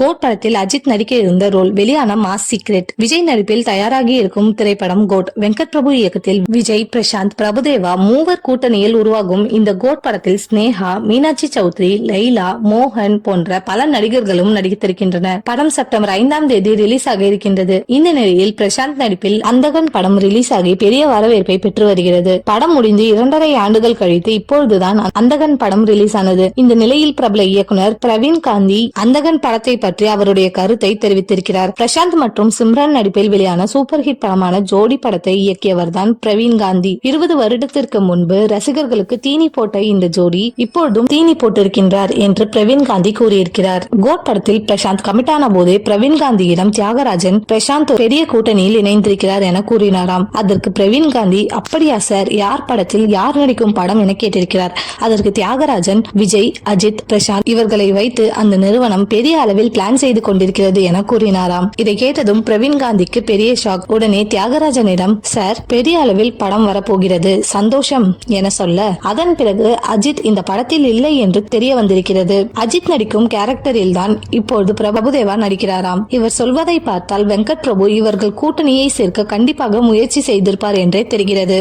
Code படத்தில் அஜித் நடிக்க இருந்த ரோல் வெளியான மாஸ் சீக்ரெட். விஜய் நடிப்பில் தயாராகி இருக்கும் திரைப்படம் கோட். வெங்கட் பிரபு இயக்கத்தில் விஜய், பிரசாந்த், பிரபுதேவா மூவர் கூட்டணியில் உருவாகும் இந்த கோட் படத்தில் ஸ்னேகா, மீனாட்சி சௌத்ரி, லைலா, மோகன் போன்ற பல நடிகர்களும் நடித்திருக்கின்றனர். படம் செப்டம்பர் 5ஆம் தேதி ரிலீஸ் ஆக இருக்கின்றது. இந்த நிலையில் பிரசாந்த் நடிப்பில் அந்தகன் படம் ரிலீஸ் ஆகி பெரிய வரவேற்பை பெற்று வருகிறது. படம் முடிந்து 2.5 ஆண்டுகள் கழித்து இப்பொழுதுதான் அந்தகன் படம் ரிலீஸ் ஆனது. இந்த நிலையில் பிரபல இயக்குனர் பிரவீன் காந்தி அந்தகன் படத்தை பற்றி அவருடைய கருத்தை தெரிவித்திருக்கிறார். பிரசாந்த் மற்றும் சிம்ரன் நடிப்பில் வெளியான சூப்பர் ஹிட் படமான ஜோடி படத்தை இயக்கியவர் தான் பிரவீன் காந்தி. 20 வருடத்திற்கு முன்பு ரசிகர்களுக்கு தீனி போட்ட இந்த ஜோடி இப்பொழுதும் தீனி போட்டிருக்கின்றார் என்று பிரவீன் காந்தி கூறியிருக்கிறார். கோட் படத்தில் பிரசாந்த் கமிட்டான போதே பிரவீன் காந்தியிடம் தியாகராஜன், பிரசாந்த் பெரிய கூட்டணியில் இணைந்திருக்கிறார் என கூறினாராம். அதற்கு பிரவீன் காந்தி, அப்படியா சார், யார் படத்தில் யார் நடிக்கும் படம் என கேட்டிருக்கிறார். அதற்கு தியாகராஜன், விஜய், அஜித், பிரசாந்த் இவர்களை வைத்து அந்த நிறுவனம் பெரிய அளவில் பிளான் செய்து கொண்டிருக்கிறது என கூறினாராம். இதை கேட்டதும் பிரவீன் காந்திக்கு பெரிய ஷாக். உடனே தியாகராஜனிடம், சார், பெரிய அளவில் படம் வரப்போகிறது, சந்தோஷம் என சொல்ல, அதன் பிறகு அஜித் இந்த படத்தில் இல்லை என்று தெரிய வந்திருக்கிறது. அஜித் நடிக்கும் கேரக்டரில் தான் இப்பொழுது பிரபுதேவா நடிக்கிறாராம். இவர் சொல்வதை பார்த்தால் வெங்கட் பிரபு இவர்கள் கூட்டணியை சேர்க்க கண்டிப்பாக முயற்சி செய்திருப்பார் என்றே தெரிகிறது.